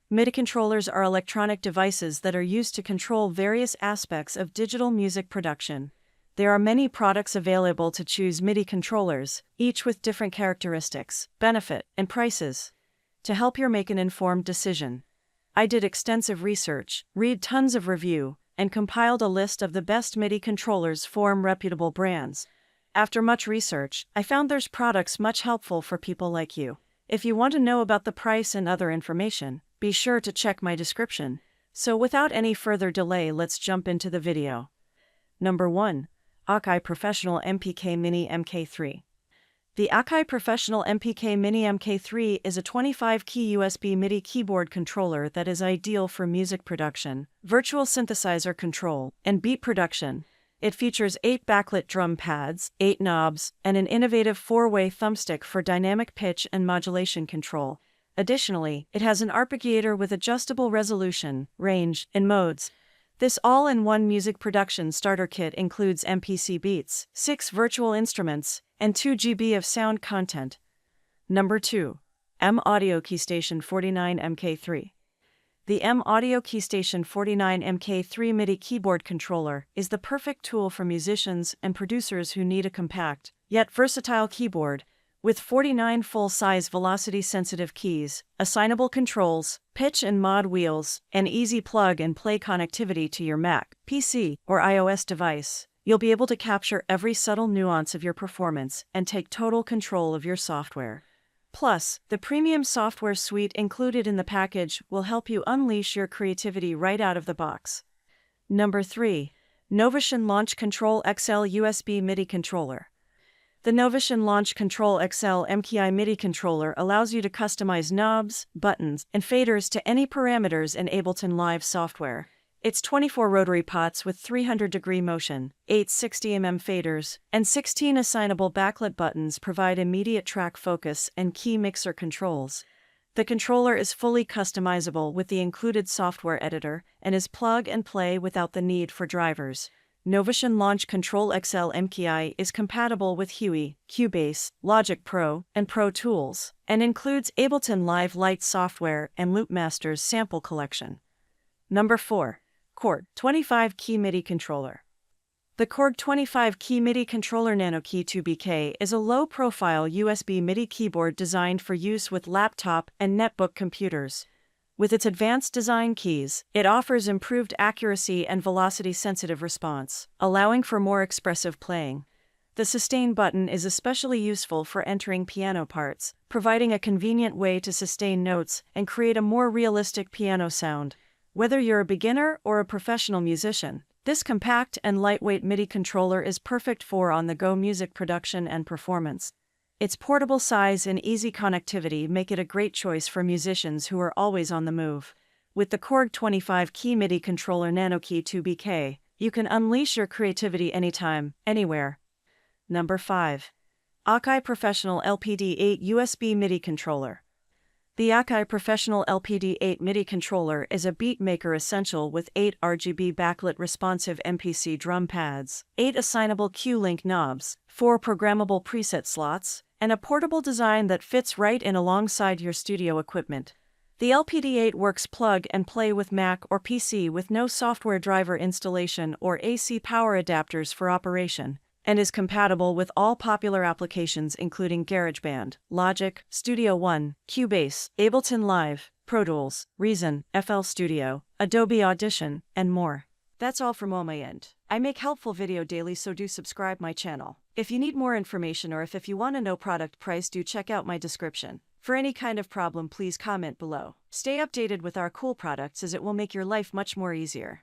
MIDI controllers are electronic devices that are used to control various aspects of digital music production. There are many products available to choose MIDI controllers, each with different characteristics, benefit, and prices. To help you make an informed decision, I did extensive research, read tons of review, and compiled a list of the best MIDI controllers from reputable brands. After much research, I found there's products much helpful for people like you. If you want to know about the price and other information, be sure to check my description. So without any further delay, let's jump into the video. Number 1. Akai Professional MPK Mini MK3. The Akai Professional MPK Mini MK3 is a 25-key USB MIDI keyboard controller that is ideal for music production, virtual synthesizer control, and beat production. It features 8 backlit drum pads, 8 knobs, and an innovative 4-way thumbstick for dynamic pitch and modulation control. Additionally, it has an arpeggiator with adjustable resolution, range, and modes. This all-in-one music production starter kit includes MPC beats, 6 virtual instruments, and 2 GB of sound content. Number 2. M-Audio Keystation 49 MK3. The M-Audio Keystation 49 MK3 MIDI keyboard controller is the perfect tool for musicians and producers who need a compact, yet versatile keyboard, with 49 full-size velocity-sensitive keys, assignable controls, pitch and mod wheels, and easy plug-and-play connectivity to your Mac, PC, or iOS device. You'll be able to capture every subtle nuance of your performance and take total control of your software. Plus, the premium software suite included in the package will help you unleash your creativity right out of the box. Number 3. Novation Launch Control XL USB MIDI Controller. The Novation Launch Control XL MKI MIDI controller allows you to customize knobs, buttons, and faders to any parameters in Ableton Live software. Its 24 rotary pots with 300-degree motion, 8 60mm faders, and 16 assignable backlit buttons provide immediate track focus and key mixer controls. The controller is fully customizable with the included software editor and is plug and play without the need for drivers. Novation Launch Control XL MKI is compatible with Huey, Cubase, Logic Pro, and Pro Tools, and includes Ableton Live Lite software and Loopmaster's sample collection. Number 4. Korg 25-Key MIDI Controller. The Korg 25-Key MIDI Controller Nano Key 2BK is a low-profile USB MIDI keyboard designed for use with laptop and netbook computers. With its advanced design keys, it offers improved accuracy and velocity-sensitive response, allowing for more expressive playing. The sustain button is especially useful for entering piano parts, providing a convenient way to sustain notes and create a more realistic piano sound. Whether you're a beginner or a professional musician, this compact and lightweight MIDI controller is perfect for on-the-go music production and performance. Its portable size and easy connectivity make it a great choice for musicians who are always on the move. With the Korg 25-Key MIDI Controller Nano Key 2BK, you can unleash your creativity anytime, anywhere. Number 5. Akai Professional LPD8 USB MIDI Controller. The Akai Professional LPD8 MIDI controller is a beatmaker essential with 8 RGB backlit responsive MPC drum pads, 8 assignable Q-Link knobs, 4 programmable preset slots, and a portable design that fits right in alongside your studio equipment. The LPD8 works plug and play with Mac or PC with no software driver installation or AC power adapters for operation, and is compatible with all popular applications including GarageBand, Logic, Studio One, Cubase, Ableton Live, Pro Tools, Reason, FL Studio, Adobe Audition, and more. That's all from my end. I make helpful video daily, so do subscribe my channel. If you need more information or if you want to know product price, do check out my description. For any kind of problem, please comment below. Stay updated with our cool products as it will make your life much more easier.